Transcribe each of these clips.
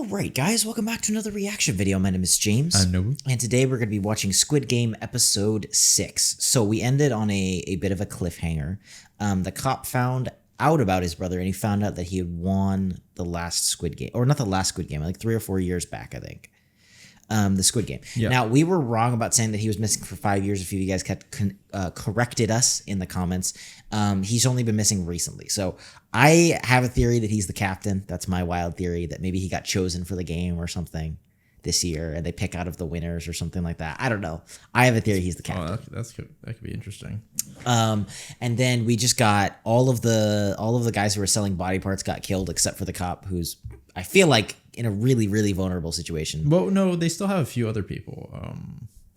Alright guys, welcome back to another reaction video. My name is James. I'm Nobu. And today we're going to be watching Squid Game episode 6. So we ended on a bit of a cliffhanger. The cop found out about his brother and he found out that he had won the last Squid Game. Or not the last Squid Game, like 3 or 4 years back, I think. The Squid Game. Yep. Now, we were wrong about saying that he was missing for 5 years. A few of you guys corrected us in the comments. He's only been missing recently. So I have a theory that he's the captain. That's my wild theory, that maybe he got chosen for the game or something this year and they pick out of the winners or something like that. I don't know. I have a theory he's the captain. Oh, that could be interesting. And then we just got all of the guys who were selling body parts got killed except for the cop, who's, I feel like, in a really, really vulnerable situation. Well, no, they still have a few other people.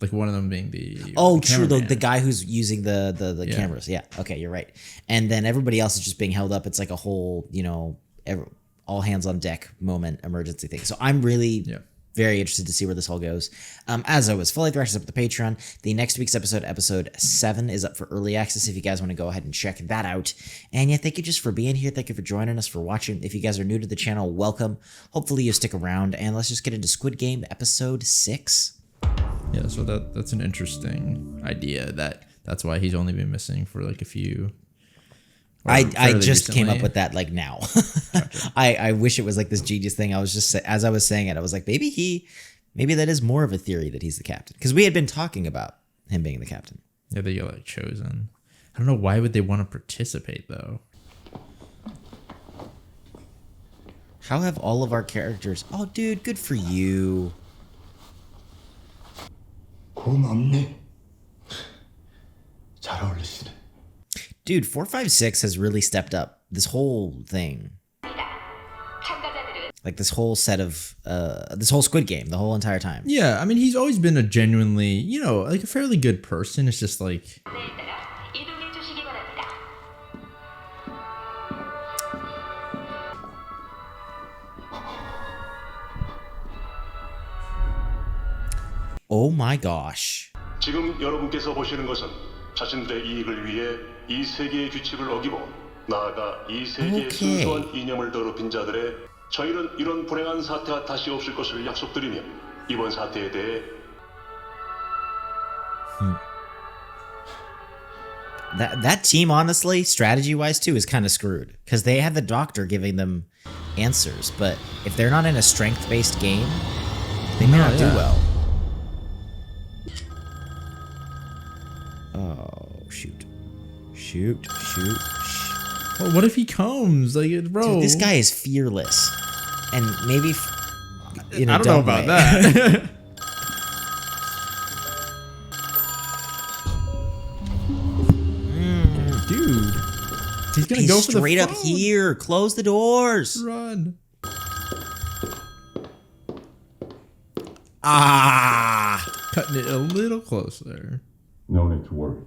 Like one of them being the true, the guy who's using the cameras. Yeah, okay, you're right. And then everybody else is just being held up. It's like a whole, all hands on deck moment emergency thing. So I'm really very interested to see where this all goes. As always, Fully Thrashed is up with the Patreon. The next week's episode 7, is up for early access if you guys want to go ahead and check that out. And yeah, thank you just for being here. Thank you for joining us, for watching. If you guys are new to the channel, welcome. Hopefully you stick around, and let's just get into Squid Game episode 6. Yeah, so that's an interesting idea. That's why he's only been missing for like a few. I just came up with that like now. Gotcha. I wish it was like this genius thing. I was just, as I was saying it, I was like, maybe that is more of a theory that he's the captain, because we had been talking about him being the captain. Yeah, they get like chosen. I don't know, why would they want to participate though? How have all of our characters? Oh, dude, good for you. Dude, 456 has really stepped up this whole thing. Like this whole set of, this whole Squid Game, the whole entire time. Yeah, I mean, he's always been a genuinely, like a fairly good person. It's just like... Oh my gosh. 지금 여러분께서 보시는 것은 자신들의 이익을 위해 이 세계의 규칙을 어기고 나아가 이 세계의 순수한 이념을 더럽힌 자들의 저희는 이런 불행한 사태가 다시 없을 것을 약속드리며 이번 사태에 대해 That team, honestly, strategy-wise too, is kind of screwed, because they have the doctor giving them answers, but if they're not in a strength-based game, they may not do well. Oh, shoot. Shoot. Well, what if he comes? Like, bro. Dude, this guy is fearless. And maybe, I don't know about that. Dude. He's going to go for the straight up here. Close the doors. Run. Cutting it a little closer. No need to worry.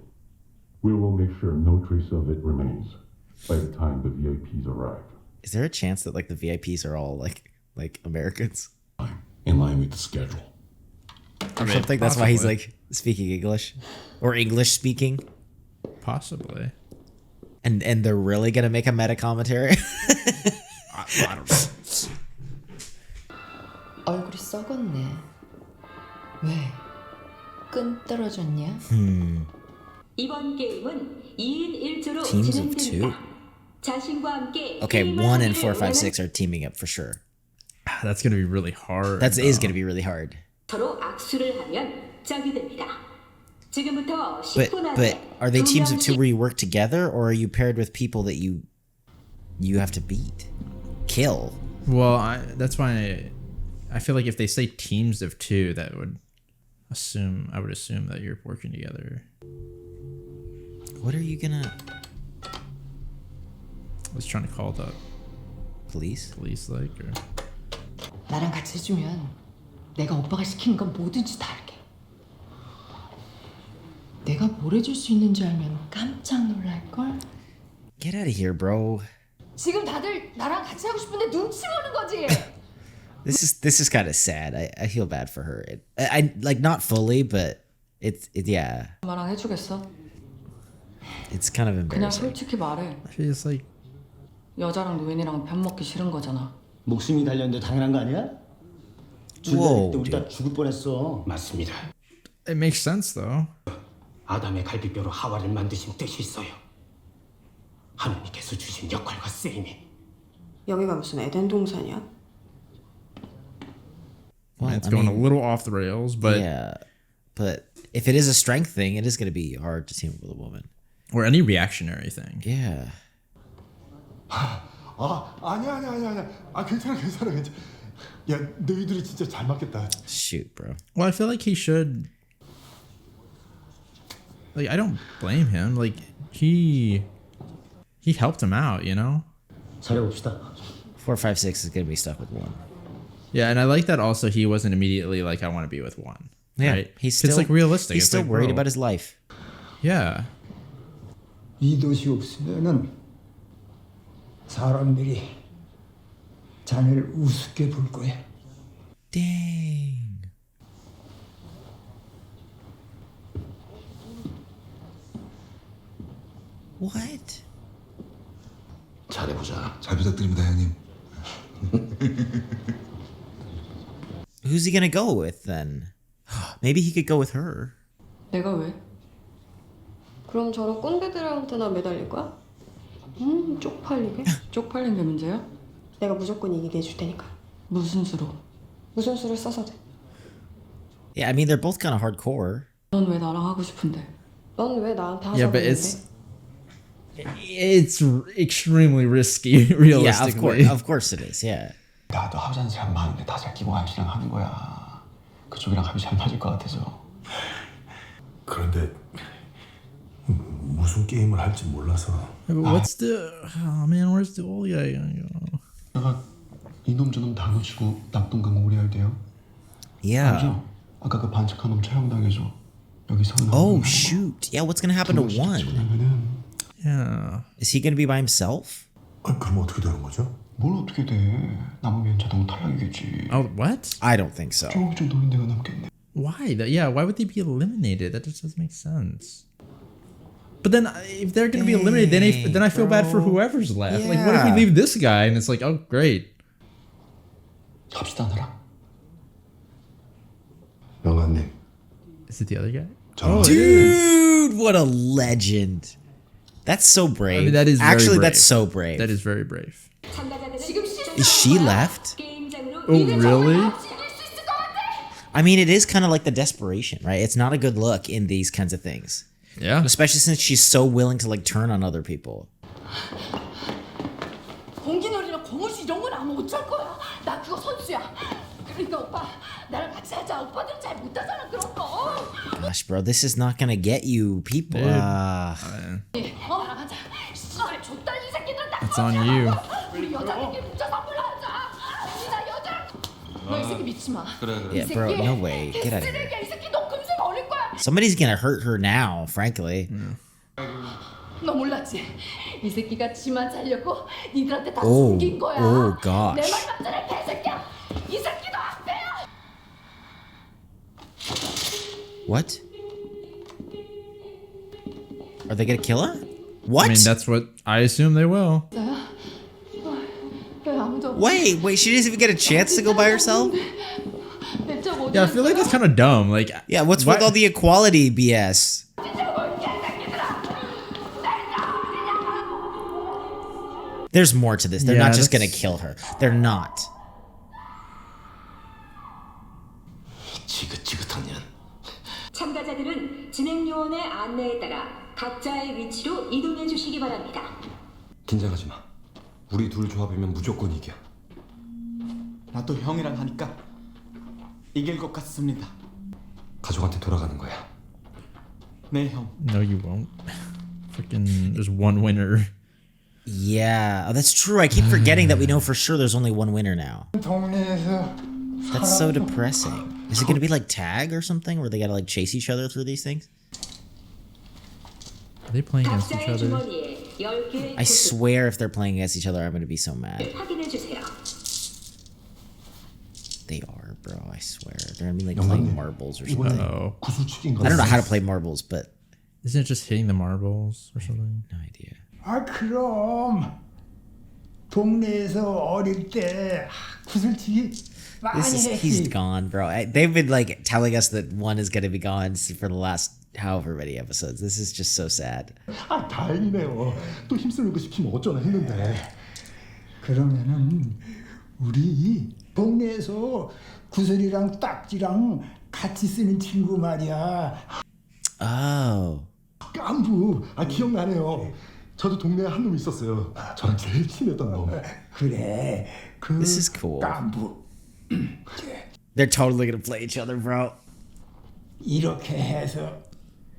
We will make sure no trace of it remains by the time the VIPs arrive. Is there a chance that like the VIPs are all like Americans? In line with the schedule. Or something. That's why he's like speaking English, or English speaking. Possibly. And they're really gonna make a meta commentary. I don't know. 얼굴이 썩었네. 왜? 끈 떨어졌냐? 이번 게임은 2인 1조로 Teams of 2. 진행됩니다. 자신과 함께 Okay, 1 and 4, 5, 6 are teaming up for sure. That's gonna be really hard. That is gonna be really hard. 서로 악수를 하면 짝이 됩니다. 지금부터 10분 But 안에 are they teams of 2 where you work together, or are you paired with people that you have to beat, kill? Well, that's why I feel like if they say teams of 2, that would I would assume that you're working together. What are you gonna? I was trying to call the police like, or 나랑 같이 해주면 내가 오빠가 시키는 건 뭐든지 다 할게. 내가 뭘 해줄 수 있는지 알면 깜짝 놀랄걸? get out of here, bro. 지금 다들 나랑 같이 하고 싶은데 눈치 보는 거지? This is kind of sad. I feel bad for her. I like, not fully, but yeah. 엄마랑 해주겠어? It's kind of 그냥 embarrassing. 솔직히 말해. she's like, 여자랑 노인이랑 편 먹기 싫은 거잖아. 목숨이 달렸는데 당연한 거 아니야? Whoa, 우리 다 dude. 죽을 뻔했어. 맞습니다. It makes sense though. 아담의 갈비뼈로 하와를 만드신 뜻이 있어요. 하나님께서 주신 역할과 쓰임이. 여기가 무슨 에덴 동산이야? Well, It's I going a mean, little off the rails, but yeah, but if it is a strength thing, it is going to be hard to team up with a woman. or any reactionary thing. Yeah. 아니야. 괜찮아. 야, 너희들이 진짜 잘 맞겠다. Shoot, bro. Well, I feel like he should. Like, I don't blame him. Like, he helped him out, you know? 잘해봅시다. 4, 5, 6 is going to be stuck with 1. Yeah, and I like that also he wasn't immediately like, I want to be with one. Yeah, Right? he's still it's like realistic. He's It's still like, worried bro, about his life. Yeah. 이 도시 없으면은 사람들이 자네를 우습게 볼 거야. Dang. What? 잘해보자. 잘 부탁드립니다, 형님. Who's he gonna go with then? Maybe he could go with her. 내가 왜? 그럼 저런 꼰대들한테나 매달릴 거야? 쪽팔리게? 쪽팔린 게 문제야? 내가 무조건 이기게 해줄 테니까. 무슨 수로? 무슨 수를 써서든. Yeah, I mean they're both kind of hardcore. 넌 왜 나랑 하고 싶은데? 넌 왜 나한테 하자고 Yeah, but 했는데? it's extremely risky, Yeah, realistically. of course it is. Yeah. 나도 하자는 사람 많은데 다 살기고 아저씨랑 하는 거야. 그쪽이랑 합이 잘 맞을 것 같아서. 그런데 무슨 게임을 할지 몰라서. But what's the... Oh, man, where's the old guy gonna go? 내가 이놈 저놈 다 놓치고 낙동강 오래 할 때요. Yeah. 알죠? 아까 그 반칙한 놈 촬영당해줘. 여기 서는. Oh shoot. Yeah, what's gonna happen to 1? Yeah. Is he gonna be by himself? 그럼 어떻게 되는 거죠? 뭘 어떻게 돼? 남으면 자동 탈락이겠지. Oh, what? I don't think so. 저기 좀 노린 데가 남겠네. Why? Yeah, why would they be eliminated? That just doesn't make sense. But then, if they're going to be eliminated, then I feel bad for whoever's left. Like, what if we Yeah. leave this guy and it's like, oh, great. 갑시다 나랑. 영아님. Is it the other guy? 저 Dude, what a legend. That's so brave. I mean, that is very Actually, brave. that's so brave. That is very brave. Is she left? Oh, really? I mean, it is kind of like the desperation, right? It's not a good look in these kinds of things. Yeah. Especially since she's so willing to like turn on other people. 공기놀이나 고무줄 이런 건 아무 못할 거야. 나 그거 선수야. 그러니까 오빠 나랑 같이 하자. 오빠들은 잘 못하잖아 그런 거. Gosh, bro, this is not gonna get you people. 나랑 하자. 씨발 좆달린 새끼들 다. It's on you. 우리 여자들끼리 뭉쳐서 불러하자. 나 여자. 너 이 새끼 믿지 마. Yeah, bro, no way. Get out of here. 쓰레기야 이 새끼 너 금세 걸릴 거야. Somebody's gonna hurt her now, frankly. 너 몰랐지? 이 새끼가 지만 살려고 니들한테 다 Oh, 숨긴 거야. oh gosh. 내 말 맞잖아 개새끼야. 이 새끼도 악배야. What? Are they gonna kill her? What? I mean, that's what I assume they will. 왜 아무도 Wait, she doesn't even get a chance to go by herself? Yeah, I feel like that's kind of dumb. Like, Yeah, what's with all the equality BS? There's more to this. They're Yeah, not just gonna that's- kill her. They're not. 지긋지긋한 년. 참가자들은 진행 요원의 안내에 따라 각자의 위치로 이동해 주시기 바랍니다. 긴장하지 마. 우리 둘 조합이면 무조건 이겨. 나도 형이랑 하니까 이길 것 같습니다. 가족한테 돌아가는 거야. 네, 형. no, you won't. Freaking, there's one winner. Yeah, oh, that's true. I keep forgetting that we know for sure there's only one winner now. 동네에서 That's so depressing. Is it gonna be like tag or something where they gotta like chase each other through these things? Are they playing against each 각자의 other? 주머니에 10개의 I swear if they're playing against each other, I'm gonna be so mad. 확인해 주세요. They are, bro. I swear. They're gonna be like playing marbles or something. Oh. 구슬치기인가? I don't know how to play marbles, but Isn't it just hitting the marbles or something? no idea. 아 그럼 동네에서 어릴 때 구슬치기 He's gone, bro. They've been like telling us that one is gonna be gone for the last however many episodes. This is just so sad. 다행이네요. 또 힘쓰는 시키면 어쩌나 했는데. 그러면은 우리 동네에서 구슬이랑 딱지랑 같이 쓰는 친구 말이야. Oh. 깐부. 기억나네요. 저도 동네에 한 놈 있었어요. 저랑 제일 친했던 놈. 그래. 그 This is cool. 깐부. They're totally gonna play each other, bro. 이렇게 해서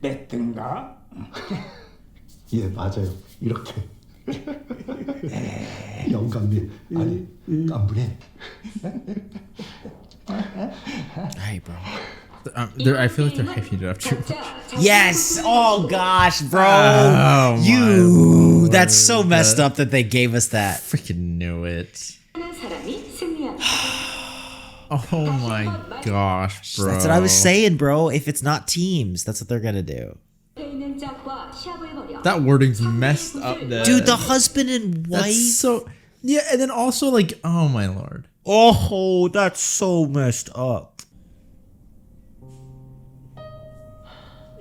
냈든가? 예, 맞아요. 이렇게. 영감님. 아니, 깐부님. Hey, bro. I feel like they're hyping it up too much. Yes! Oh gosh, bro! Oh, you! That's so messed up that they gave us that. Freaking knew it. Oh my gosh, bro. That's what I was saying, bro. If it's not teams, that's what they're gonna do. That wording's messed up, dude. The husband and wife. That's so yeah, and then also like, oh my lord. Oh, that's so messed up.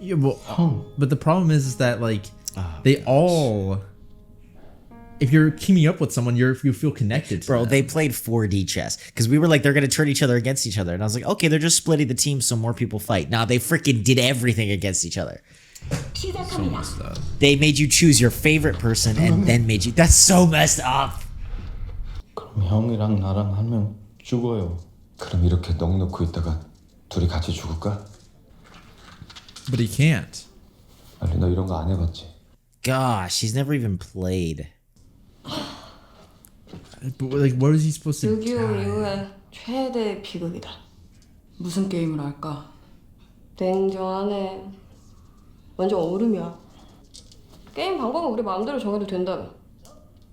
Yeah, well, but the problem is that like they all. If you're teaming up with someone, you feel connected to Bro, them. they played 4D chess. Because we were like, they're going to turn each other against each other. And I was like, okay, they're just splitting the team so more people fight. Nah, they freaking did everything against each other. So messed up. They made you choose your favorite person and then made you... That's so messed up. 그럼 형이랑 나랑 한 명 죽어요. 그럼 이렇게 넋놓고 있다가 둘이 같이 죽을까? But he can't. 아니, 너 이런 거 안 해봤지? Gosh, he's never even played. But like, what is he supposed to 6.25 이후에 최대 비극이다. 무슨 게임을 할까? 냉정하네. 완전 얼음이야. 게임 방법은 우리 마음대로 정해도 된다며.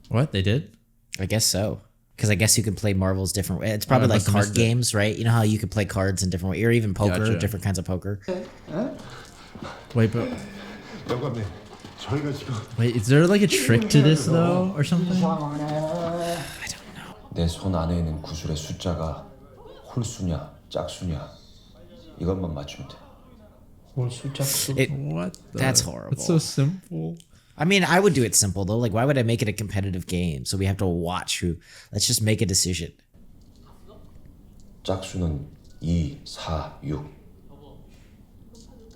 What? They did? I guess so. Because I guess you can play marbles different ways. It's probably like card games, right? You know how you can play cards in different ways, or even poker, Gotcha. different kinds of poker. Wait, but 영감님, 저희가 지금 wait, is there like a trick to this though, or something? 내 손 안에 있는 구슬의 숫자가 홀수냐, 짝수냐 이것만 맞추면 돼. 홀수 짝수. What? That's horrible. It's so simple. I mean, I would do it simple though. Like, why would I make it a competitive game? So we have to watch who. Let's just make a decision. 짝수는 2, 4, 6.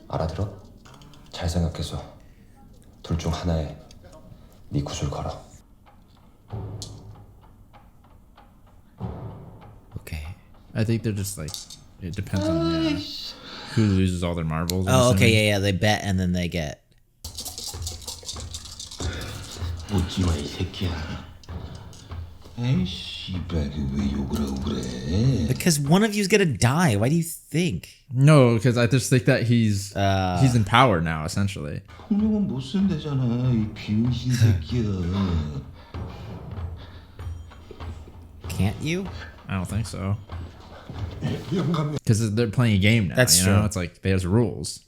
알아들어? 잘 생각해서 둘 중 하나에 네 구슬 걸어. Okay. I think they're just like, it depends on who loses all their marbles. Oh, okay, yeah. They bet and then they get. 웃지마 이 새끼야. 에이 씨발 왜 욕을 하고 그래? Because one of you's gonna die. Why do you think? No, because I just think that he's in power now, essentially. 폭력은 못 쓴대잖아 이 병신 새끼야. Can't you? I don't think so. Because they're playing a game now. That's you know? true. It's like there's rules.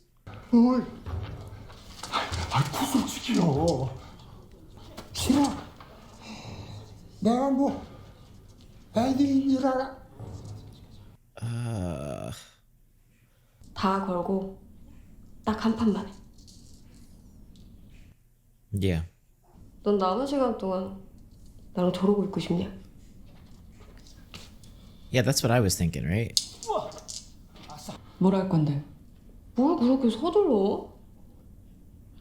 구슬 지키요. 싫어. 내가 뭐 애들인 줄 알아? 다 걸고 딱 한 판만 해. Yeah. 넌 남은 시간 동안 나랑 저러고 있고 싶냐? Yeah, that's what I was thinking, right? 뭘 할 건데? 뭘 그렇게 서둘러?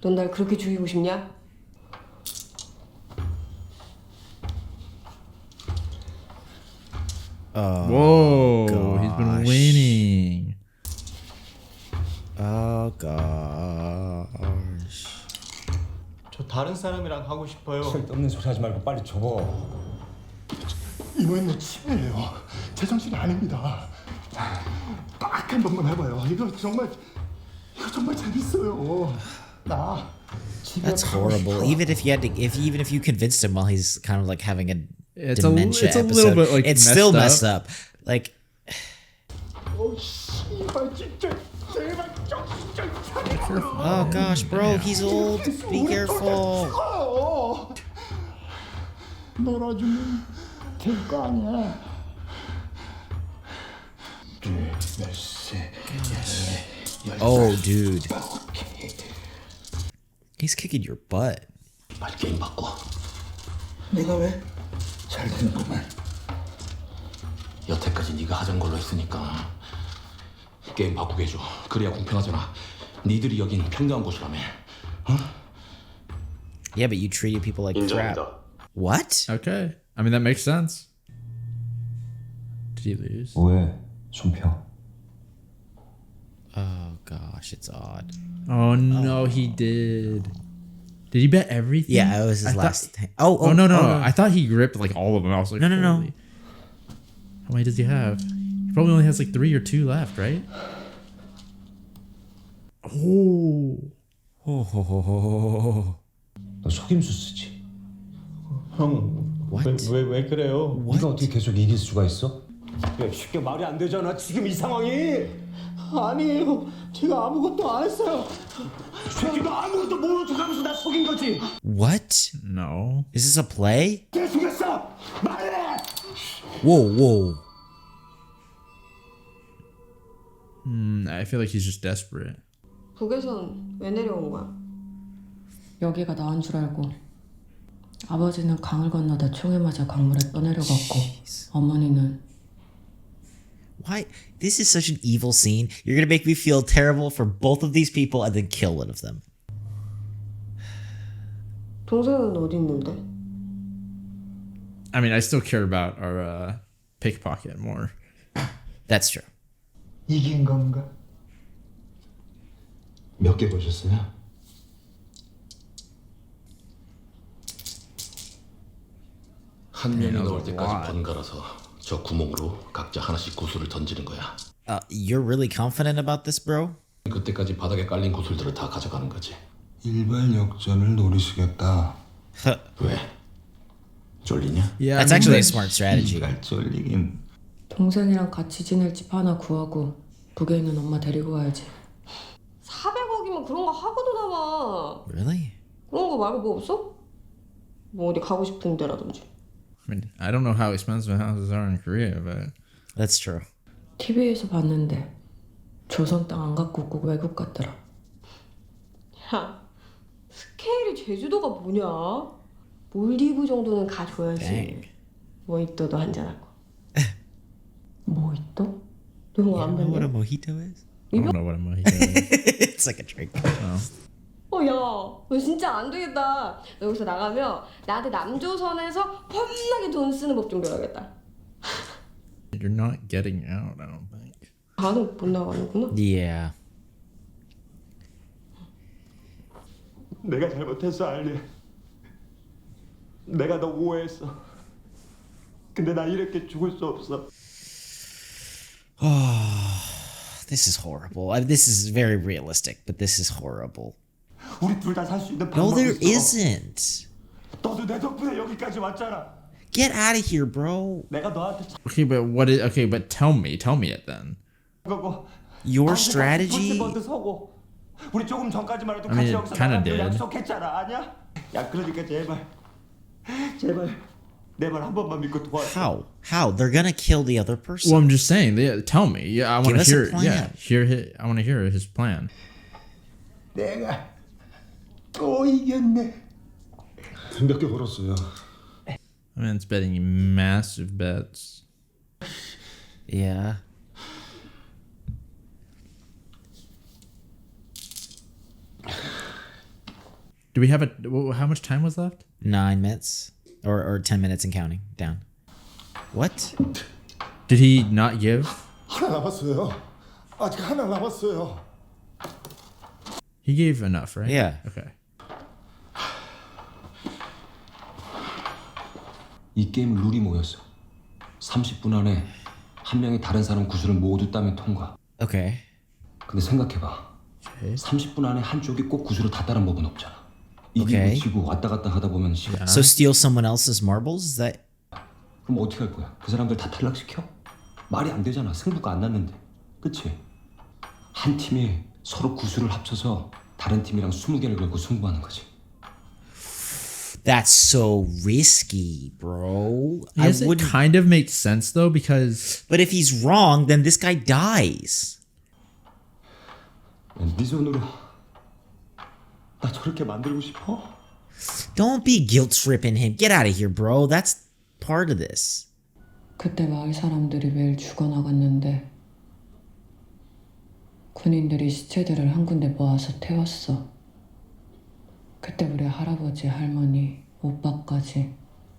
넌 날 그렇게 죽이고 싶냐? Whoa, he's been winning. Oh gosh. 저 다른 사람이랑 하고 싶어요. 쓸데없는 소리 하지 말고 빨리 접어. 이모는 치매예요. 제정신이 아닙니다. 딱 한 번만 해봐요. 이거 정말 재밌어요. 나 집에 That's 가고 horrible. 싶어. Even if you convinced him while he's kind of like having a It's dementia it's a episode, little bit like it's still messed messed up. Like, 씨발 진짜 제발 정신 좀 차리세요. oh gosh, bro, he's old. Be careful. 놀아주면 될 거 아니야. Oh, dude. He's kicking your butt. 빨리 게임 바꿔. 내가 왜? 잘 되는구만. 여태까지 네가 하던 걸로 했으니까 게임 바꾸게 해줘. 그래야 공평하잖아. 니들이 여긴 평등한 곳이라며. 어? Yeah, but you treated people like crap. What? Okay. I mean, that makes sense. Did he lose? 왜? 손평. Oh gosh, it's odd. Oh no, he did. Did he bet everything? Yeah, it was his last. Oh, no. I thought he gripped like all of them. I was like, No. How many does he have? He probably only has like 3 or 2 left, right? Oh. 너 속임수 쓰지? 형, 왜 그래요? 네가 어떻게 계속 이길 수가 있어? 야, 쉽게 말이 안 되잖아. 지금 이 상황이. 아니에요. 제가 아무것도 안 했어요. 제가 아무것도 모르고 가면서 나 속인 거지. What? No. Is this a play? 내 속였어. 말해. Whoa. I feel like he's just desperate. 북에선 왜 내려온 거야? 여기가 나은 줄 알고 아버지는 강을 건너다 총에 맞아 강물에 떠내려갔고 어머니는 Why? This is such an evil scene. You're gonna make me feel terrible for both of these people and then kill one of them. 동생은 어디 있는데? I mean, I still care about our pickpocket more. That's true. 이긴 건가? 몇 개 보셨어요? 한 명이 나올 때까지 번갈아서 저 구멍으로 각자 하나씩 구슬을 던지는 거야. You're really confident about this, bro? 그때까지 바닥에 깔린 구슬들을 다 가져가는 거지. 일발 역전을 노리시겠다. 왜? 쫄리냐? Yeah, That's actually a smart strategy. 이발 쫄리긴. 동생이랑 같이 지낼 집 하나 구하고 북에 있는 엄마 데리고 와야지. 400억이면 그런 거 하고도 남아. Really? 그런 거 말고 뭐 없어? 뭐 어디 가고 싶은 데라든지. I mean, I don't know how expensive houses are in Korea, but That's true. TV에서 봤는데 조선 땅 안 갖고 꼭 외국 갔더라. 야, 스케일이 제주도가 뭐냐? 몰디브 정도는 가줘야지. Dang. 모히또도 한잔하고. 모히또? 너 안 You know what a 봤냐? mojito is? I don't know what a mojito is. It's like a drink. 야, 너 진짜 안 되겠다. 너 여기서 나가면 나한테 남조선에서 뻔하게 돈 쓰는 법 좀 배워야겠다. You're not getting out, I don't think. 나는 못 나가는구나. Yeah. 내가 잘못했어, 알리. 내가 너 오해했어. 근데 나 이렇게 죽을 수 없어. This is horrible. This is very realistic, but this is horrible. 우리 둘 다 살 수 있는 No, 방법이 there 있어. isn't. 너도 내 덕분에 여기까지 왔잖아. Get out of here, bro. 내가 너한테 Okay, but tell me it then. 거고. Your strategy? 서고. 우리 조금 전까지만 해도 I mean, 같이 it 여기서 kinda 나가기로 did. 약속했잖아, 아니야? 야, 그러니까 제발 내 말 한 번만 믿고 도와줘. How? They're gonna kill the other person. Well, I'm just saying. Tell me. Yeah, I want to us a hear. plan. Yeah, I want to hear his plan. 내가 또 이겼네. 몇 개 걸었어요. I mean, it's betting massive bets. Yeah. Do we have how much time was left? 9 minutes. Or 10 minutes and counting down. What? Did he not give? 하나 남았어요. 아직 하나 남았어요. He gave enough, right? Yeah. Okay. 이 게임 룰이 뭐였어? 30분 안에 한 명이 다른 사람 구슬을 모두 따면 통과. Okay. 근데 생각해봐. 30분 안에 한쪽이 꼭 구슬을 다 따는 법은 없잖아. 이기고 Okay. 지고 왔다 갔다 하다 보면 시간. So steal someone else's marbles? Is that? 그럼 어떻게 할 거야? 그 사람들 다 탈락시켜? 말이 안 되잖아. 승부가 안 났는데. 그치? 한 팀이 서로 구슬을 합쳐서 다른 팀이랑 20개를 걸고 승부하는 거지. That's so risky, bro. Yes, it kind of makes sense though, because but if he's wrong, then this guy dies. 네 손으로 나 저렇게 만들고 싶어? Don't be guilt tripping him. Get out of here, bro. That's part of this. 그때 마을 사람들이 매일 죽어나갔는데 군인들이 시체들을 한 군데 모아서 태웠어. 그때 우리 할아버지, 할머니, 오빠까지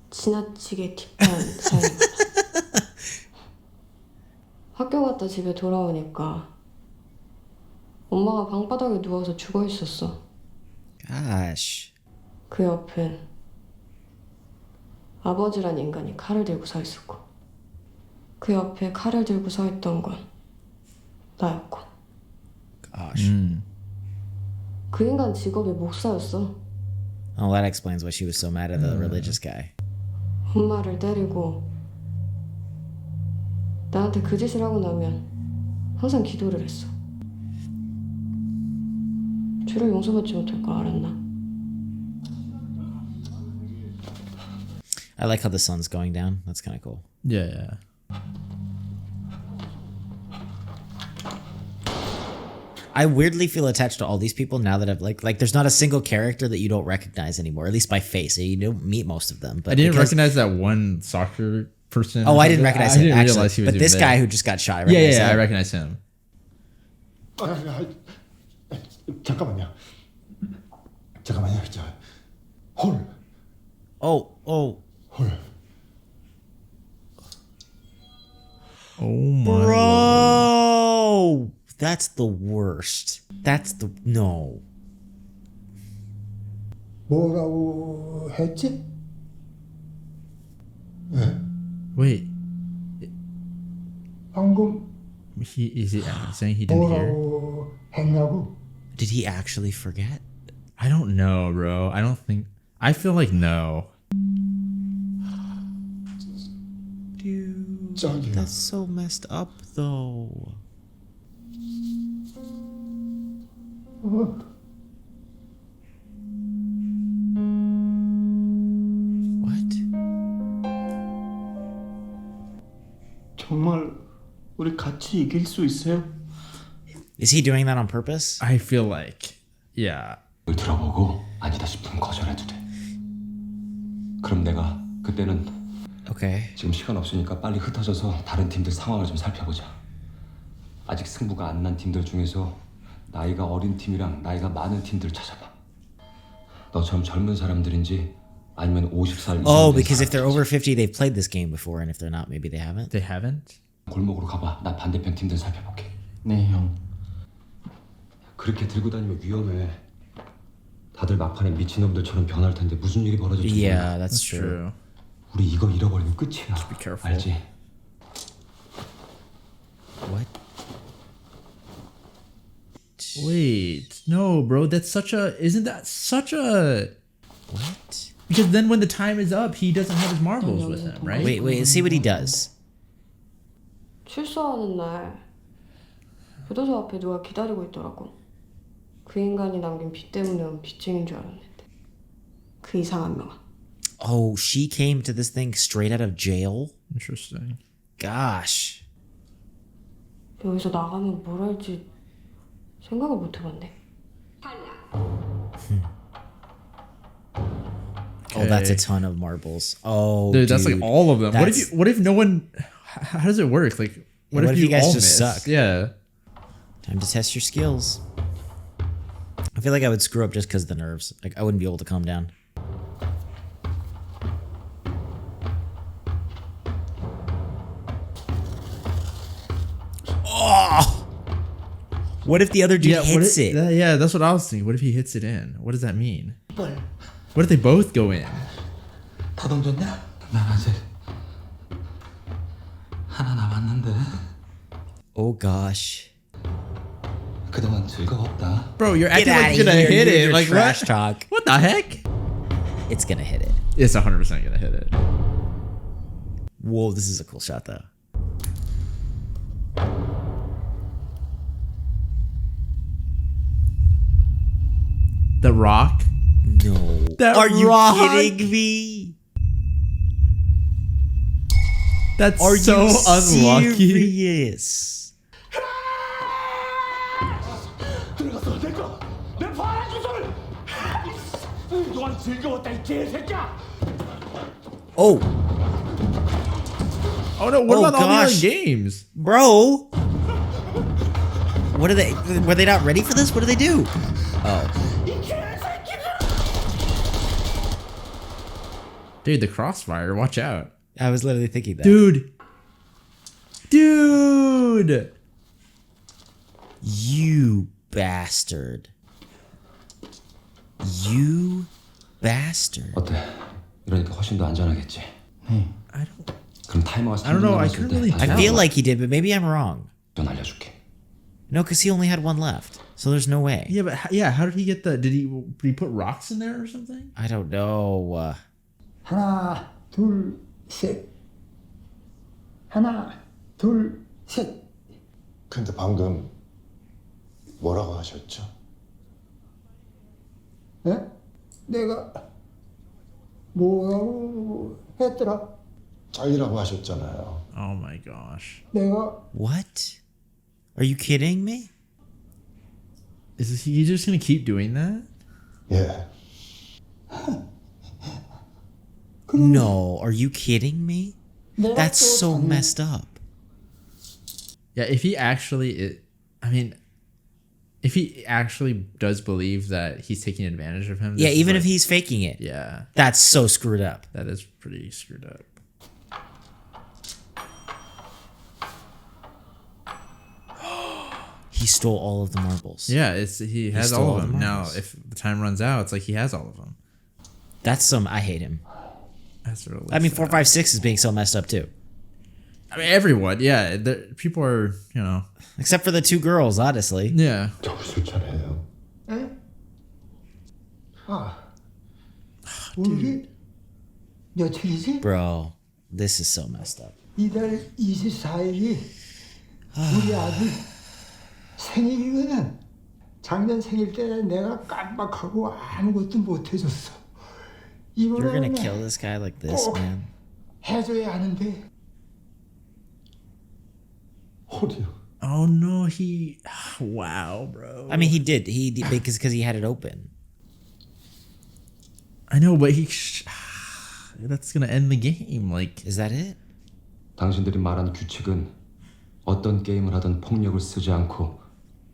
지나치게 딥한 사이. 학교 갔다 집에 돌아오니까 엄마가 방바닥에 누워서 죽어 있었어. Gosh. 그 옆엔 아버지란 인간이 칼을 들고 서 있었고 그 옆에 칼을 들고 서 있던 건 나였고. Gosh. 그 인간 직업이 목사였어. Oh, that explains why she was so mad at the religious guy. 엄마를 때리고 나한테 그 짓을 하고 나면 항상 기도를 했어. 죄를 용서받지 못할 걸 알았나? I like how the sun's going down. That's kind of cool. Yeah. I weirdly feel attached to all these people now that I've like there's not a single character that you don't recognize anymore, at least by face. You don't meet most of them. But I didn't recognize that one soccer person. Oh, I didn't recognize him. I didn't actually, realize he was but this even guy there. who just got shot. Yeah, I recognize him. 잠깐만요. 저 홀. Oh. 홀. Oh my Bro, that's the worst. That's the no. 뭐라고 했지? Wait. 방금 Is he saying he didn't hear? 뭐라고 했냐고? Did he actually forget? I don't know, bro. I don't think. I feel like no. Dude, that's so messed up, though. What? 정말 우리 같이 이길 수 있어요? Is he doing that on purpose? I feel like, yeah. 들어보고 아니다 싶으면 거절해도 돼. 그럼 내가 그때는 Okay. 지금 시간 없으니까 빨리 흩어져서 다른 팀들 상황을 좀 살펴보자. 아직 승부가 안 난 팀들 중에서 나이가 어린 팀이랑 나이가 많은 팀들 찾아봐. 너처럼 젊은 사람들인지 아니면 50살 이상. Oh, because if they're over 50, they've played this game before, and if they're not, maybe they haven't. They haven't? 골목으로 가봐. 나 반대편 팀들 살펴볼게. 네, 형. 그렇게 들고 다니면 위험해. 다들 막판에 미친놈들처럼 변할 텐데 무슨 일이 벌어질지 몰라. Yeah, that's true. 우리 이거 잃어버리면 끝이야. Be careful. 알지? What? Wait, no, bro. That's such a. Isn't that such a? What? Because then when the time is up, he doesn't have his marbles with him, right? Wait, see what he does. 출소하는 날 교도소 앞에 누가 기다리고 있더라고. 그 인간이 남긴 빚 때문에 온 빚쟁인 줄 알았는데 그 이상한 명아. Oh, she came to this thing straight out of jail? Interesting. Gosh. 여기서 나가면 뭘 할지 생각을 못 해봤네. Oh, that's a ton of marbles. Oh, dude, that's like all of them. What if no one? How does it work? Like, what if you guys all just miss? suck? Yeah. Time to test your skills. I feel like I would screw up just because of the nerves. Like I wouldn't be able to calm down. Oh! What if the other dude hits it? Yeah, that's what I was thinking. What if he hits it in? What does that mean? What if they both go in? 다 던졌냐? 난 아직 하나 남았는데. Oh gosh. 그동안 즐거웠다. Bro, you're Get acting like outta you're gonna here, hit you're it. Like trash what? talk. What the heck? It's gonna hit it. It's 100% gonna hit it. Whoa, this is a cool shot though. The Rock? No. that Are you rock? kidding me? That's Are so you unlucky. serious? 들어가서 내 파란 주소를 그동안 즐거웠다 이 개새끼야. Oh. Oh no, what Oh, about all the other gosh. games? Bro. What are they? Were they not ready for this? What do they do? Oh. Dude, the crossfire, watch out. I was literally thinking that. Dude. Dude. You bastard. You bastard. 어때? 이러니까 훨씬 더 안전하겠지. I don't. 그럼 타이머가 I don't know. I 3분 couldn't 남았을 really 때 I tell. feel like he did, but maybe I'm wrong. 전 알려줄게. No, because he only had one left. So there's no way. Yeah, but yeah, how did he get the? Did he put rocks in there or something? I don't know. 하나, 둘, 셋. 하나, 둘, 셋. 근데 방금 뭐라고 하셨죠? 에? 내가 뭐라고 했더라? 잘리라고 하셨잖아요. Oh my gosh. 내가 What? Are you kidding me? Is he just gonna keep doing that? 예. No, are you kidding me? That's so messed up. Yeah, if he actually, if he actually does believe that he's taking advantage of him. Yeah, this is even like- if he's faking it. Yeah, That's so screwed up. that is pretty screwed up. He stole all of the marbles. Yeah, he has stole all all of the them. Now, marbles. if the time runs out, it's like he has all of them. That's some. I hate him. That's really I mean, sad. 4, 5, 6 is being so messed up too. I mean, everyone. Yeah, people are. Except for the 2 girls, honestly. Yeah. 접수 차례예요. 에? 우리 며칠이지? Bro, this is so messed up. 이달 24일이 우리 아들 생일이거든. 작년 생일 때 내가 깜빡하고 아무것도 못 해줬어. You're gonna 이번에는 kill this guy like this, man. 해줘야 하는데. 어디요? Oh no, he. Wow, bro. I mean, he did. He did because he had it open. I know, but that's gonna end the game. Like, is that it? 당신들이 말한 규칙은 어떤 게임을 하든 폭력을 쓰지 않고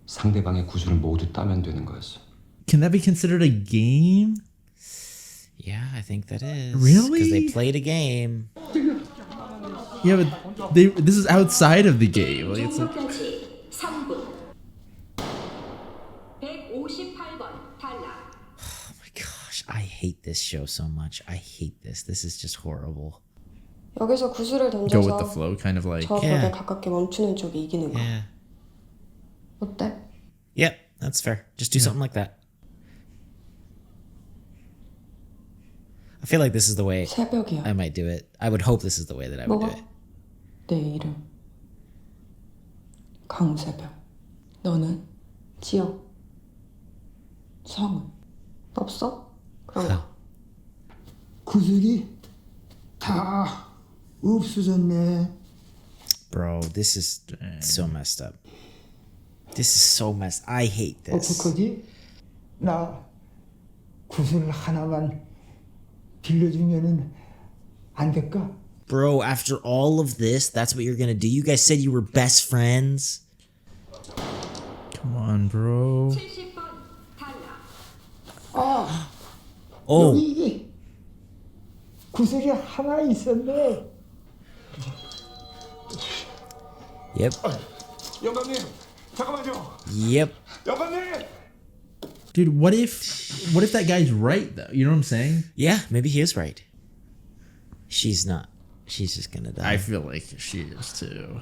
상대방의 구슬을 모두 따면 되는 거였어. Can that be considered a game? Yeah, I think that is. Really? Because they played a game. Yeah, but this is outside of the game. Like, it's like, 3분 158번 탈락. Oh my gosh, I hate this show so much. I hate this. This is just horrible. 여기서 구슬을 go with the 던져서 flow, kind of like. 저 벽에 가깝게 멈추는 쪽이 이기는 거야. Yeah. 어때? Yep, that's fair. Just do something like that. I feel like this is the way 새벽이야. I might do it. I would hope this is the way that I would do 뭐가? it. 내 이름 강새벽. 너는? 지영. 성은? 없어? 그럼 구슬이 다 없어졌네. Bro, this is so messed up. This is so messed. I hate this. 어떡하지? 나 구슬 하나만 빌려주면은 안 될까? Bro, after all of this, that's what you're gonna do? You guys said you were best friends? Come on, bro. 70번 탈락. 아, Oh, 여기 구슬이 하나 있었네. yep. 영감님, 잠깐만요. Yep. 영감님. Dude, what if that guy's right though? You know what I'm saying? Yeah, maybe he is right. She's not. She's just gonna die. I feel like she is too.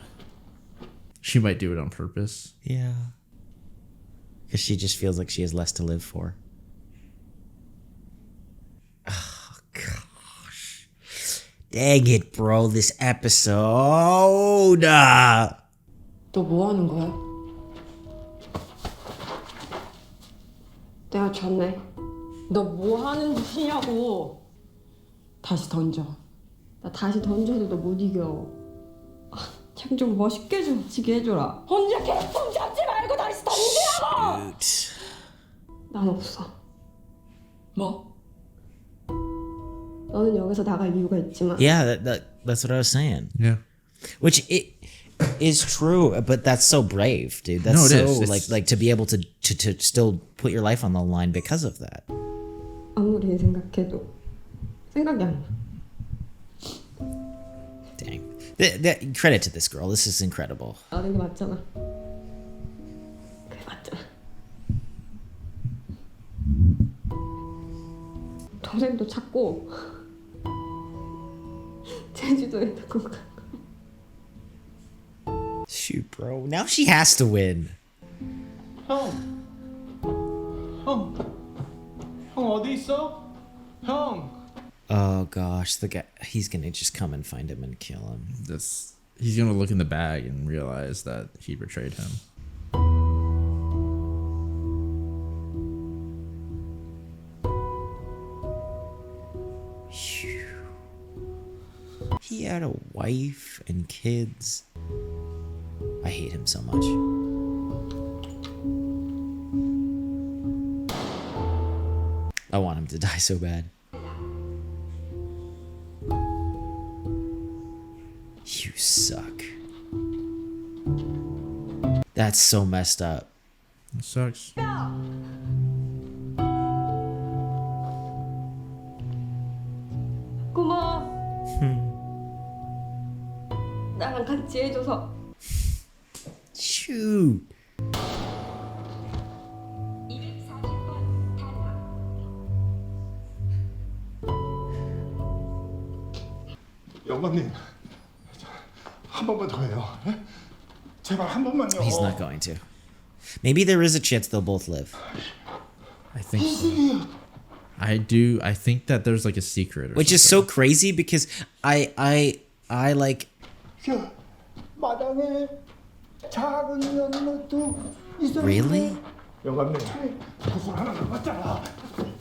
She might do it on purpose. Yeah. Because she just feels like she has less to live for. Oh, gosh. Dang it, bro. This episode. 너 뭐 하는 거야? 내가 졌네. 너 뭐 하는 짓이냐고. 다시 던져. 나 다시 던져도 너 못 이겨. 참 좀 멋있게 좀 치게 해줘라. 혼자 개품 잡지 말고 다시 던지라고. 난 없어. 뭐? 너는 여기서 나갈 이유가 있지만. Yeah, that's what I was saying. Yeah. Which it is true, but that's so brave, dude. That's No, it so is. like to be able to still put your life on the line because of that. 아무리 생각해도 생각이 안 나. Dang. Credit to this girl. This is incredible. 나는 게 맞잖아. 그게 맞잖아. 동생도 찾고 제주도에 두고 가. Shoot, bro. Now she has to win. 형 어디 있어? 형. Oh gosh, the guy. He's gonna just come and find him and kill him. He's gonna look in the bag and realize that he betrayed him. He had a wife and kids. I hate him so much. I want him to die so bad. You suck. That's so messed up. It sucks. 고마워. 나랑 같이 해줘서. Shoot. 영감님, 한 번만 더 해요. 예? 제발 한 번만요. He's not going to. Maybe there is a chance they'll both live. I think so. I think that there's like a secret. Which is so crazy because I like. 저 마당에 작은 연못도 있었는데. Really? 영감님, 구슬 하나 남았잖아.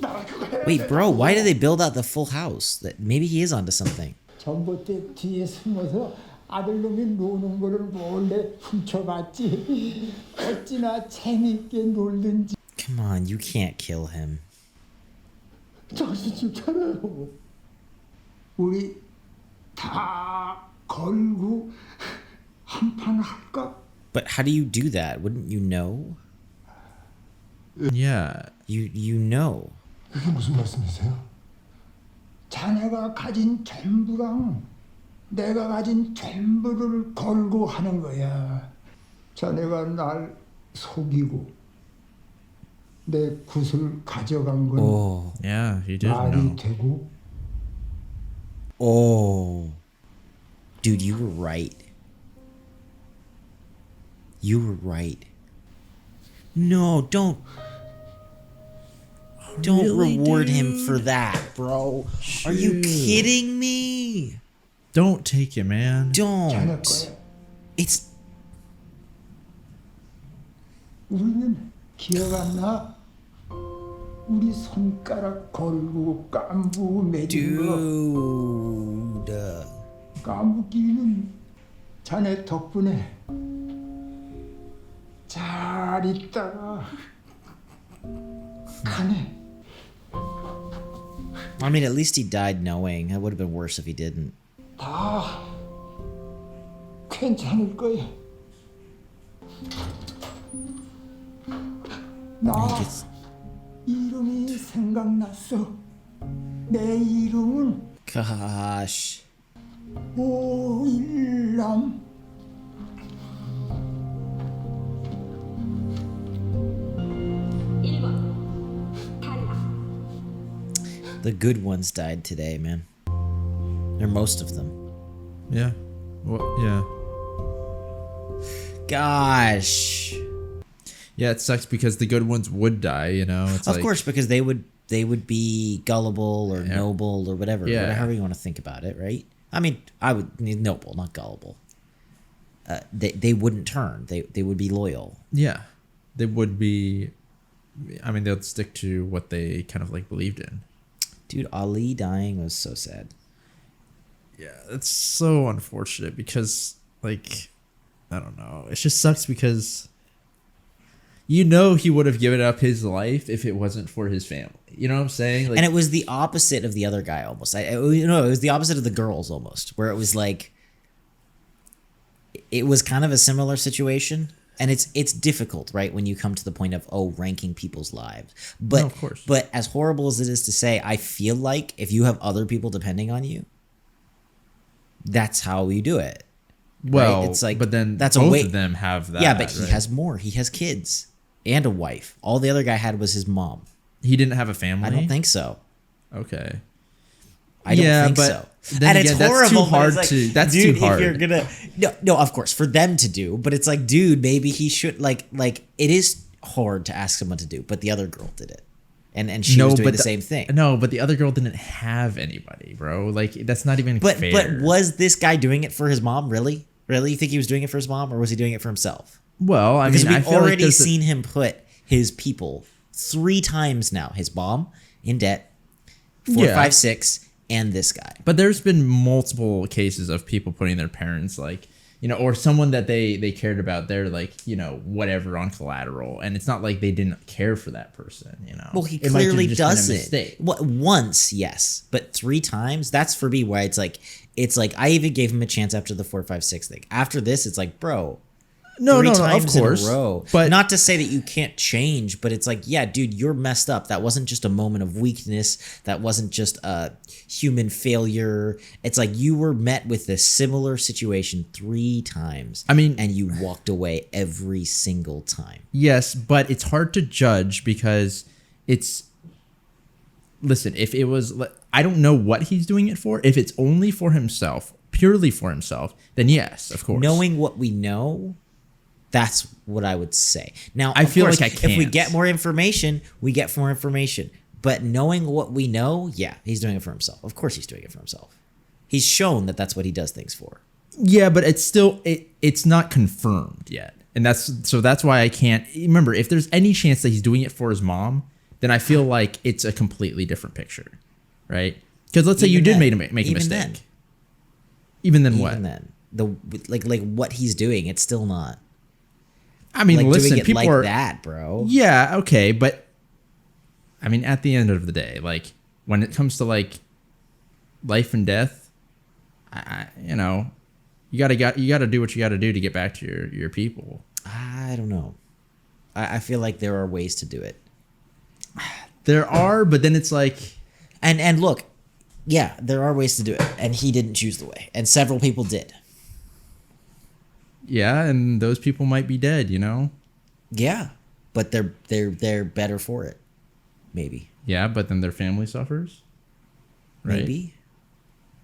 나랑 그거 해야 Wait, 돼. bro, why did they build out the full house? That maybe he is onto something. 전봇대 뒤에 숨어서 아들놈이 노는 거를 몰래 훔쳐봤지. 어찌나 재밌게 놀든지. Come on, you can't kill him. 정신 좀 차려요. 우리 다 걸고 한판 할까? But how do you do that? Wouldn't you know? Yeah. You know. 그게 무슨 말씀이세요? 자네가 가진 전부랑 내가 가진 전부를 걸고 하는 거야. 자네가 날 속이고 내 굿을 가져간 건 Oh. Yeah, he did 말이 know. 되고. Oh. Dude, you were right. You were right. No, don't Really, reward him dude? for that, bro. Are you Shoot. kidding me? Don't take it, man. Don't. It's 우리는 기억 안 나? 우리 손가락 걸고 깐부 매진 거. dude. 까무기는 자네 덕분에 잘 있다가 가네. I mean, at least he died knowing. It would have been worse if he didn't. 다 괜찮을 거야. 나 이름이 생각났어. 내 이름은 Gosh. 오일남. The good ones died today, man. Or most of them. Yeah. Well, yeah. Gosh. Yeah, it sucks because the good ones would die, you know? It's Of like, course, because they would be gullible or Yeah. noble or whatever. Yeah. However you want to think about it, right? I mean, I would noble, not gullible. They wouldn't turn. They would be loyal. Yeah. They would be I mean, they'll stick to what they kind of like believed in. Dude, Ali dying was so sad. Yeah, it's so unfortunate because, like, I don't know. It just sucks because he would have given up his life if it wasn't for his family. You know what I'm saying? Like, and it was the opposite of the other guy almost. It was the opposite of the girls almost, where it was like, it was kind of a similar situation. And it's difficult, right, when you come to the point of ranking people's lives. But no, of course. But as horrible as it is to say, I feel like if you have other people depending on you, that's how you do it. Well, right? It's like, but then that's both a way. of them have that. Yeah, but he right? has more. He has kids and a wife. All the other guy had was his mom. He didn't have a family? I don't think so. Okay. I don't think so. And it's horrible. That's too hard. If you're gonna no, of course, for them to do, but it's like, dude, maybe he should like it is hard to ask someone to do, but the other girl did it. And she was doing the same thing. No, but the other girl didn't have anybody, bro. Like, that's not even fair. But was this guy doing it for his mom, really? Really? You think he was doing it for his mom, or was he doing it for himself? Well, I because mean, we've already seen him put his people 3 times now. His mom in debt, 4, 5, 6, and this guy. But there's been multiple cases of people putting their parents, like, or someone that they cared about, they're like, whatever, on collateral, and it's not like they didn't care for that person, Well, he clearly doesn't. Once, yes, but 3 times. That's for me why it's like I even gave him a chance after the 4, 5, 6 thing. After this, it's like, bro. No, three of times course. in a row. But not to say that you can't change, but it's like, yeah, dude, you're messed up. That wasn't just a moment of weakness. That wasn't just a human failure. It's like you were met with a similar situation 3 times. I mean, and you walked away every single time. Yes, but it's hard to judge because listen, if it was, I don't know what he's doing it for. If it's only for himself, purely for himself, then yes, of course. Knowing what we know, that's what I would say. Now, I feel like I can't. If we get more information, we get more information. But knowing what we know, yeah, he's doing it for himself. Of course he's doing it for himself. He's shown that that's what he does things for. Yeah, but it's still, it's not confirmed yet. And that's why I can't. Remember, if there's any chance that he's doing it for his mom, then I feel like it's a completely different picture, right? Because let's say you did make a mistake. Then. Even then what? Even then. Like what he's doing, it's still not. I mean, like listen, doing it people like are that, bro. Yeah, okay, but I mean, at the end of the day, like when it comes to like life and death, you gotta do what you gotta do to get back to your people. I don't know. I feel like there are ways to do it. There are, but then it's like, and look, yeah, there are ways to do it, and he didn't choose the way, and several people did. Yeah, and those people might be dead, Yeah, but they're better for it, maybe. Yeah, but then their family suffers, right? Maybe.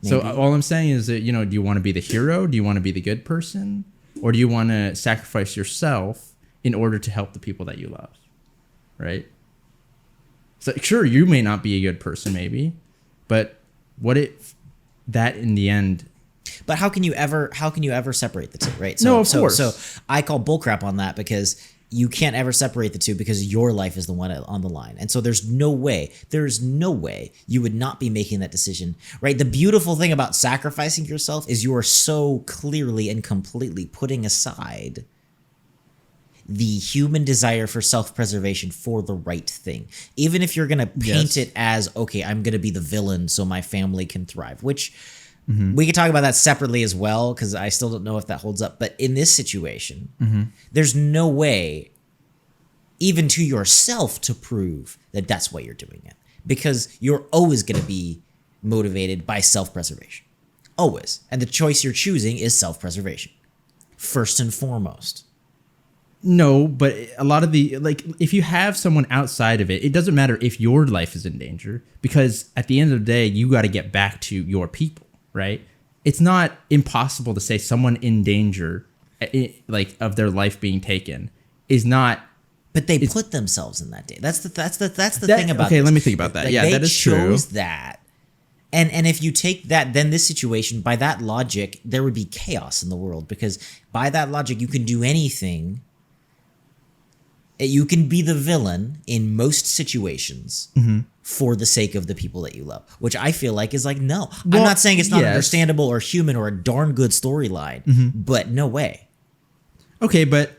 So all I'm saying is that, do you want to be the hero? Do you want to be the good person? Or do you want to sacrifice yourself in order to help the people that you love, right? So sure, you may not be a good person, maybe, but what if that in the end... But how can you ever separate the two, right? So, no, of course. So I call bullcrap on that because you can't ever separate the two because your life is the one on the line. And so there's no way you would not be making that decision, right? The beautiful thing about sacrificing yourself is you are so clearly and completely putting aside the human desire for self-preservation for the right thing. Even if you're going to paint it as, okay, I'm going to be the villain so my family can thrive, which... Mm-hmm. We could talk about that separately as well, because I still don't know if that holds up. But in this situation, there's no way, even to yourself, to prove that that's why you're doing it. Because you're always going to be motivated by self-preservation. Always. And the choice you're choosing is self-preservation. First and foremost. No, but a lot of if you have someone outside of it, it doesn't matter if your life is in danger. Because at the end of the day, you got to get back to your people. Right? It's not impossible to say someone in danger, of their life being taken, is not. But they put themselves in that day. That's the thing about. Okay, this. Let me think about that. Yeah, that is true. They chose that, and if you take that, then this situation, by that logic, there would be chaos in the world, because by that logic, you can do anything. You can be the villain in most situations for the sake of the people that you love, which I feel like is like, no. Well, I'm not saying it's not yes. understandable or human or a darn good storyline, but no way. Okay, but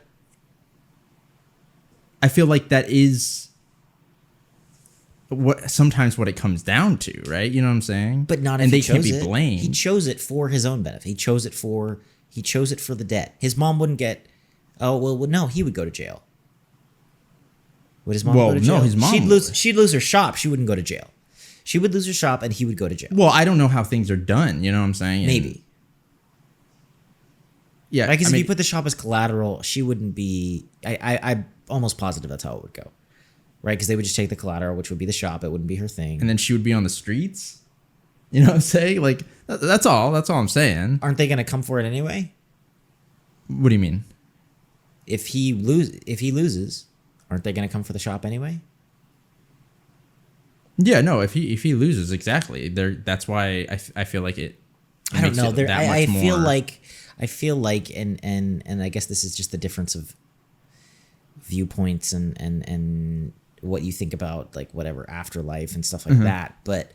I feel like that is sometimes what it comes down to, right? You know what I'm saying? But not if and he they can't chose be it. blamed. He chose it for his own benefit. He chose it for the debt. His mom wouldn't get. Oh well, no, he would go to jail. Would his mom go to jail? No, his mom. She'd lose her shop. She wouldn't go to jail. She would lose her shop, and he would go to jail. Well, I don't know how things are done. You know what I'm saying? Maybe. Yeah, because if you put the shop as collateral, she wouldn't be. I'm almost positive that's how it would go, right? Because they would just take the collateral, which would be the shop. It wouldn't be her thing, and then she would be on the streets. You know what I'm saying? Like that's all. That's all I'm saying. Aren't they going to come for it anyway? What do you mean? If he loses, aren't they going to come for the shop anyway? Yeah, no. If he loses, exactly. That's why I feel like it. I don't know. I feel more. I feel like, and I guess this is just the difference of viewpoints and what you think about, like, whatever, afterlife and stuff like that. But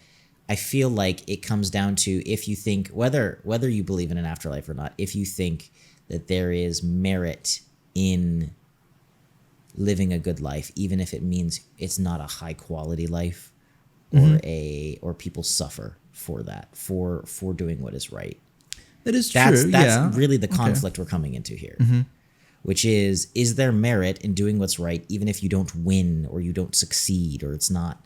I feel like it comes down to, if you think, whether you believe in an afterlife or not, if you think that there is merit in living a good life, even if it means it's not a high quality life, or people suffer for that, for doing what is right. That is true. That's really the conflict we're coming into here, which is there merit in doing what's right, even if you don't win or you don't succeed or it's not,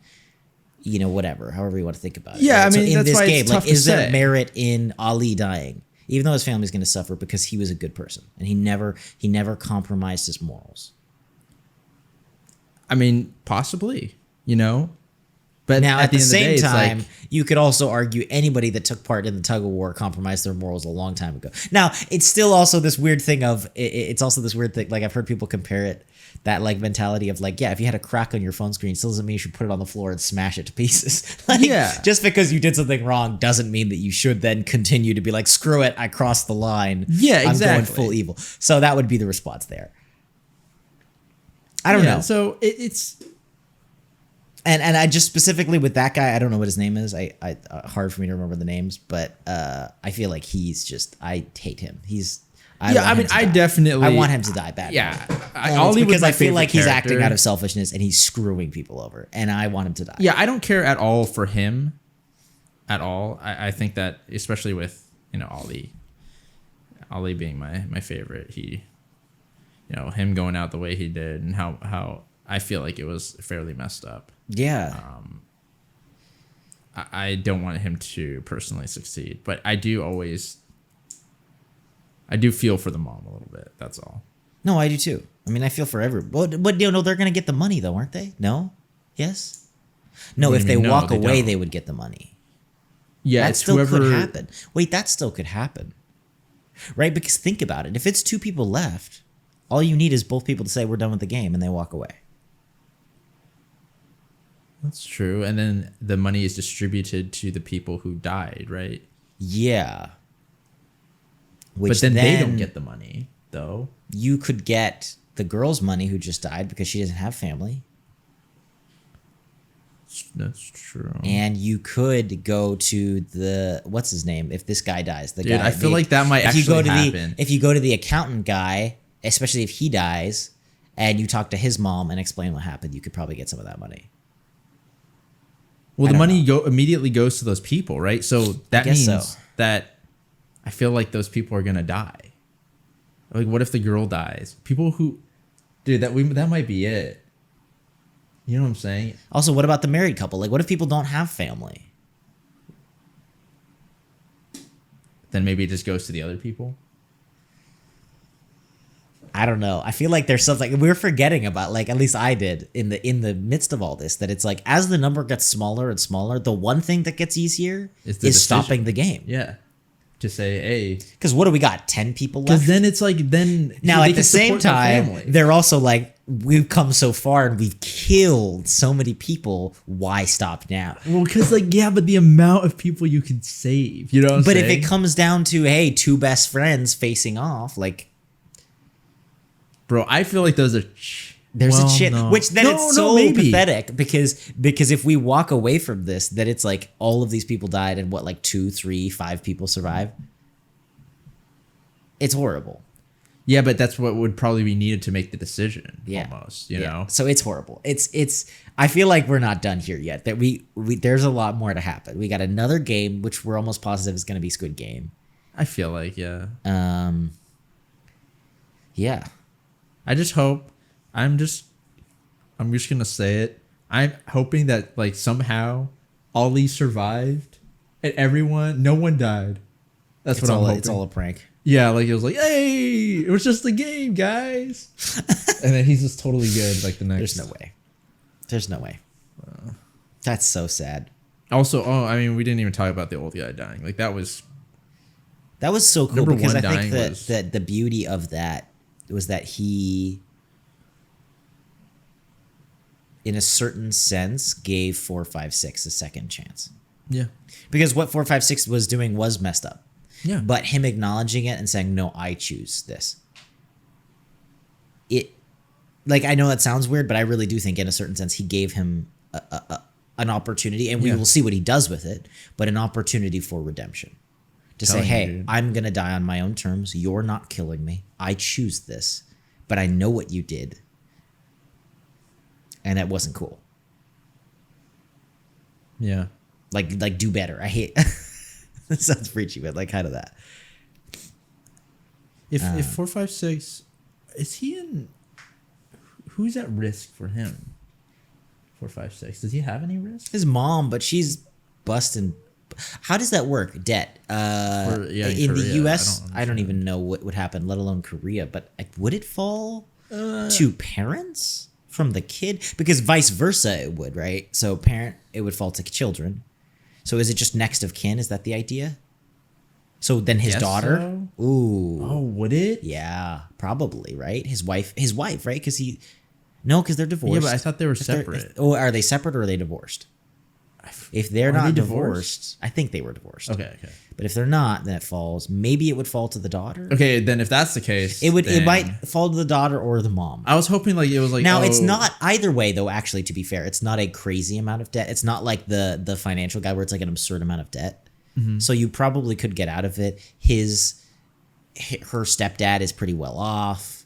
whatever, however you want to think about it. Yeah, right? I mean, so in that's this why game, it's tough like, is to there say. merit in Ali dying, even though his family's going to suffer because he was a good person and he never compromised his morals? I mean, possibly, But now, at the end of same day, it's time, like, you could also argue anybody that took part in the tug of war compromised their morals a long time ago. Now, it's still also this weird thing of, it's also this weird thing, like, I've heard people compare it, that, like, mentality of, like, yeah, if you had a crack on your phone screen, still doesn't mean you should put it on the floor and smash it to pieces. Like, Yeah. just because you did something wrong doesn't mean that you should then continue to be like, screw it, I crossed the line. Yeah, I'm going exactly. full evil. So that would be the response there. I don't know. So it's... And I just specifically with that guy, I don't know what his name is. I hard for me to remember the names, but I feel like he's just, I hate him. I definitely want him to die bad. Yeah, because I feel like he's acting out of selfishness and he's screwing people over, and I want him to die. Yeah, I don't care at all for him, at all. I think that, especially with Ali being my favorite, he, him going out the way he did, and how I feel like it was fairly messed up. Yeah. I don't want him to personally succeed, but I do feel for the mom a little bit. That's all. No, I do too. I mean, I feel for everyone. But they're going to get the money though, aren't they? No? Yes? No, if they walk away, they would get the money. Yeah, that it's still whoever... could happen. Wait, that still could happen. Right? Because think about it. If it's two people left, all you need is both people to say, we're done with the game, and they walk away. That's true. And then the money is distributed to the people who died, right? Yeah. But then they don't get the money, though. You could get the girl's money who just died because she doesn't have family. That's true. And you could go to the, what's his name? If this guy dies, Dude, I feel like that might actually happen. If you go to the accountant guy, especially if he dies, and you talk to his mom and explain what happened, you could probably get some of that money. Well, the money immediately goes to those people, right? So that means that I feel like those people are gonna die. Like, what if the girl dies? People who, dude, that might be it. You know what I'm saying? Also, what about the married couple? Like, what if people don't have family? Then maybe it just goes to the other people. I don't know. I feel like there's something we're forgetting about, like, at least I did in the midst of all this, that it's like, as the number gets smaller and smaller, the one thing that gets easier is stopping the game. Yeah. To say, hey. Because what do we got? 10 people left? Because then it's like, now at the same time, they're also like, we've come so far and we've killed so many people. Why stop now? Well, because but the amount of people you can save, you know what I'm saying? But if it comes down to, hey, two best friends facing off, like, bro, I feel like those are There's Well, a chance, no. which then No, it's no, so maybe. pathetic because if we walk away from this, that it's like all of these people died and what, like 2, 3, 5 people survive. It's horrible. Yeah, but that's what would probably be needed to make the decision. Yeah. Almost, you know. So it's horrible. It's. I feel like we're not done here yet. That we there's a lot more to happen. We got another game, which we're almost positive is going to be Squid Game. I feel like, yeah. Yeah. I just hope. I'm just gonna say it. I'm hoping that like somehow Ollie survived and no one died. That's what I'm hoping. It's all a prank. Yeah, like it was like, hey, it was just a game, guys. And then he's just totally good. Like the next. There's no way. That's so sad. Also, I mean, we didn't even talk about the old guy dying. Like that was so cool Number because one I think dying that the beauty of that was that he, in a certain sense, gave 456 a second chance. Yeah. Because what 456 was doing was messed up. Yeah. But him acknowledging it and saying, no, I choose this. Like, I know that sounds weird, but I really do think in a certain sense he gave him an opportunity, and we will see what he does with it, but an opportunity for redemption. To say, hey, I'm going to die on my own terms. You're not killing me. I choose this, but I know what you did. And that wasn't cool. Yeah. Like do better. I hate that sounds preachy, but like kind of that. If 456 is he in? Who's at risk for him? 456. Does he have any risk? His mom, but she's busting. How does that work? Debt. In Korea, the U.S., I don't even know what would happen, let alone Korea. But would it fall to parents from the kid? Because vice versa, it would, right? So it would fall to children. So is it just next of kin? Is that the idea? So then his daughter? So. Ooh. Oh, would it? Yeah, probably, right? His wife, right? Because because they're divorced. Yeah, but I thought they were separate. Are they separate or are they divorced? If they're not divorced, I think they were divorced. Okay. But if they're not, then it falls. Maybe it would fall to the daughter. Okay, then if that's the case, it might fall to the daughter or the mom. I was hoping like it was like now it's not either way though. Actually, to be fair, it's not a crazy amount of debt. It's not like the financial guy where it's like an absurd amount of debt. Mm-hmm. So you probably could get out of it. Her stepdad is pretty well off.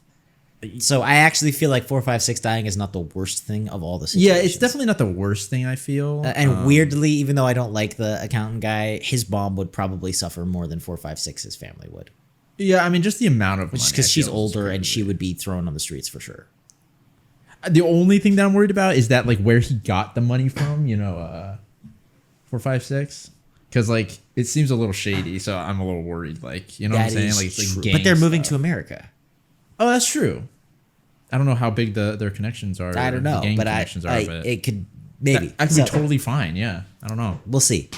So I actually feel like 456 dying is not the worst thing of all the situations. Yeah, it's definitely not the worst thing, I feel. And weirdly, even though I don't like the accountant guy, his mom would probably suffer more than 456's family would. Yeah, I mean, just the amount of money. Because she's older and she would be thrown on the streets for sure. The only thing that I'm worried about is that like where he got the money from, 456. Because like it seems a little shady, so I'm a little worried. Like, you know what I'm saying? Like, it's like but they're moving stuff. to America. Oh, that's true. I don't know how big their connections are. I don't know, but it could maybe. That could be totally fine. Yeah, I don't know. We'll see.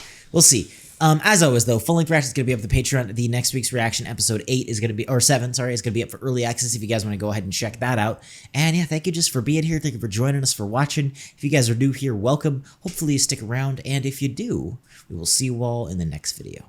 As always, though, full length reaction is going to be up the Patreon. The next week's reaction, episode 8, is going to be, or 7, sorry, is going to be up for early access if you guys want to go ahead and check that out. And yeah, thank you just for being here. Thank you for joining us, for watching. If you guys are new here, welcome. Hopefully you stick around. And if you do, we will see you all in the next video.